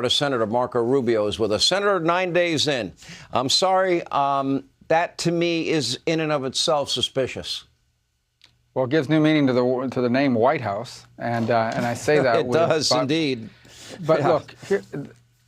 Senator Marco Rubio is with us. Senator, 9 days in. I'm sorry, that to me is in and of itself suspicious. Well, it gives new meaning to the name White House, and I say that it does indeed. But look, here,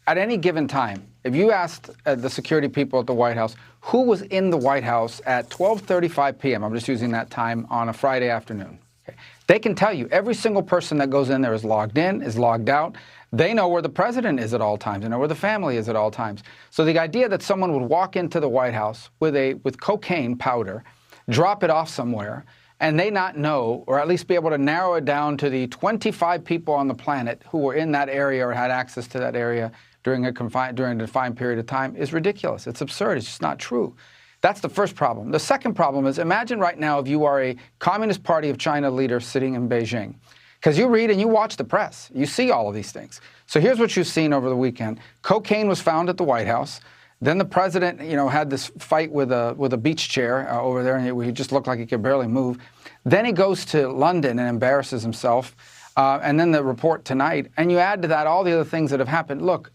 at any given time, if you asked the security people at the White House who was in the White House at 12:35 p.m., I'm just using that time on a Friday afternoon, okay, they can tell you every single person that goes in there is logged in, is logged out. They know where the president is at all times. They know where the family is at all times. So the idea that someone would walk into the White House with cocaine powder, drop it off somewhere, and they not know, or at least be able to narrow it down to the 25 people on the planet who were in that area or had access to that area during a defined period of time is ridiculous. It's absurd. It's just not true. That's the first problem. The second problem is, imagine right now if you are a Communist Party of China leader sitting in Beijing. Because you read and you watch the press. You see all of these things. So here's what you've seen over the weekend. Cocaine was found at the White House. Then the president, had this fight with a beach chair over there, and he just looked like he could barely move. Then he goes to London and embarrasses himself. And then the report tonight. And you add to that all the other things that have happened. Look,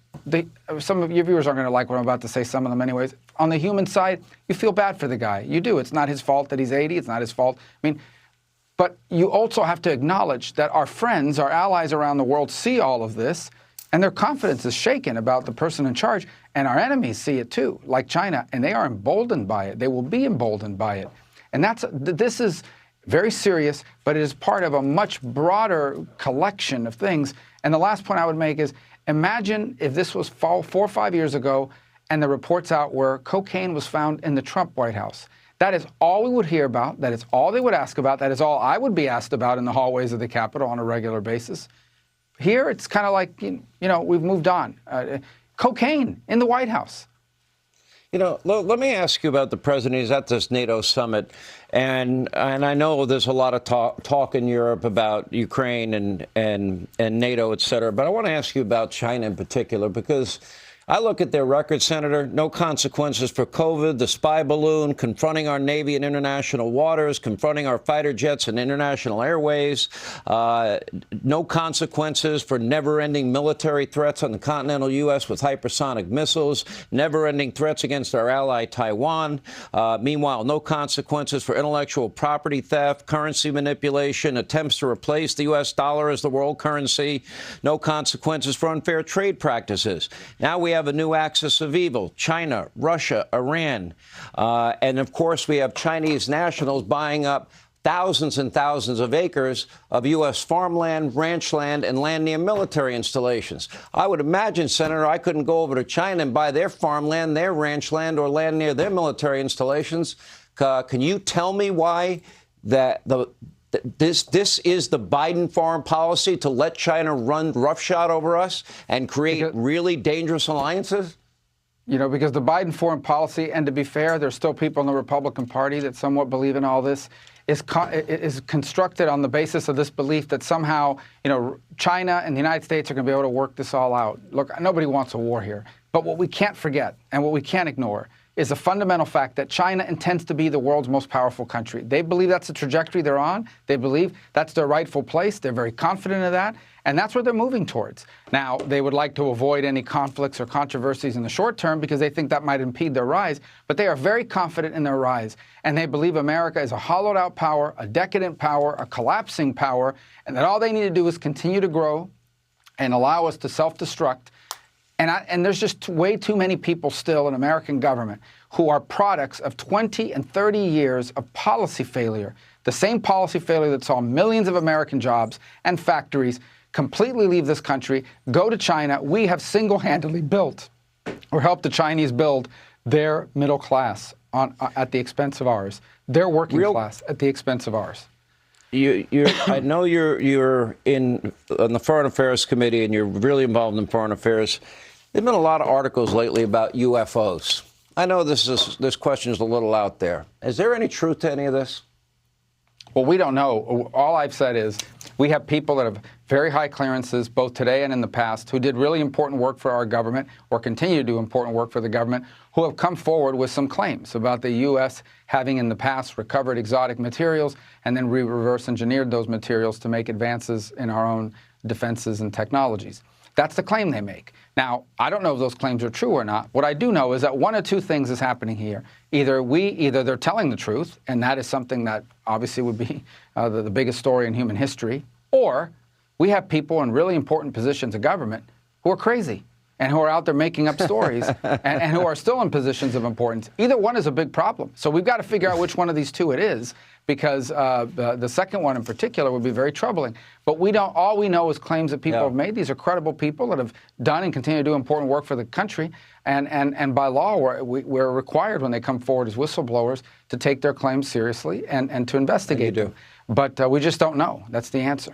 some of your viewers aren't going to like what I'm about to say, some of them anyways. On the human side, you feel bad for the guy. You do. It's not his fault that he's 80. It's not his fault. But you also have to acknowledge that our friends, our allies around the world see all of this, and their confidence is shaken about the person in charge. And our enemies see it too, like China, and they are emboldened by it. They will be emboldened by it. And this is very serious, but it is part of a much broader collection of things. And the last point I would make is, imagine if this was 4 or 5 years ago, and the reports out where cocaine was found in the Trump White House. That is all we would hear about. That is all they would ask about. That is all I would be asked about in the hallways of the Capitol on a regular basis. Here, it's kind of like, we've moved on. Cocaine in the White House. Let me ask you about the president. He's at this NATO summit, and I know there's a lot of talk in Europe about Ukraine and NATO, et cetera. But I want to ask you about China in particular, because I look at their record, Senator. No consequences for COVID, the spy balloon, confronting our Navy in international waters, confronting our fighter jets in international airways. No consequences for never-ending military threats on the continental U.S. with hypersonic missiles, never-ending threats against our ally Taiwan. Meanwhile, no consequences for intellectual property theft, currency manipulation, attempts to replace the U.S. dollar as the world currency. No consequences for unfair trade practices. Now we have a new axis of evil: China, Russia, Iran. And of course, we have Chinese nationals buying up thousands and thousands of acres of U.S. farmland, ranch land, and land near military installations. I would imagine, Senator, I couldn't go over to China and buy their farmland, their ranch land, or land near their military installations. Can you tell me why this is the Biden foreign policy, to let China run roughshod over us and create really dangerous alliances? Because the Biden foreign policy, and to be fair, there's still people in the Republican Party that somewhat believe in all this, is constructed on the basis of this belief that somehow, China and the United States are going to be able to work this all out. Look, nobody wants a war here. But what we can't forget and what we can't ignore is a fundamental fact that China intends to be the world's most powerful country. They believe that's the trajectory they're on. They believe that's their rightful place. They're very confident of that. And that's what they're moving towards. Now, they would like to avoid any conflicts or controversies in the short term because they think that might impede their rise. But they are very confident in their rise. And they believe America is a hollowed out power, a decadent power, a collapsing power, and that all they need to do is continue to grow and allow us to self-destruct. And there's just way too many people still in American government who are products of 20 and 30 years of policy failure. The same policy failure that saw millions of American jobs and factories completely leave this country, go to China. We have single-handedly built or helped the Chinese build their middle class at the expense of ours, their working class at the expense of ours. I know you're on the Foreign Affairs Committee and you're really involved in foreign affairs. There's been a lot of articles lately about UFOs. I know this question is a little out there. Is there any truth to any of this? Well, we don't know. All I've said is we have people that have very high clearances, both today and in the past, who did really important work for our government or continue to do important work for the government, who have come forward with some claims about the U.S. having in the past recovered exotic materials and then reverse engineered those materials to make advances in our own defenses and technologies. That's the claim they make. Now, I don't know if those claims are true or not. What I do know is that one of two things is happening here. Either they're telling the truth, and that is something that obviously would be the biggest story in human history, or we have people in really important positions of government who are crazy and who are out there making up stories and who are still in positions of importance. Either one is a big problem. So we've got to figure out which one of these two it is, because the second one in particular would be very troubling. But we don't. All we know is claims that people have made. These are credible people that have done and continue to do important work for the country. And by law, we're required when they come forward as whistleblowers to take their claims seriously and to investigate them. But we just don't know. That's the answer.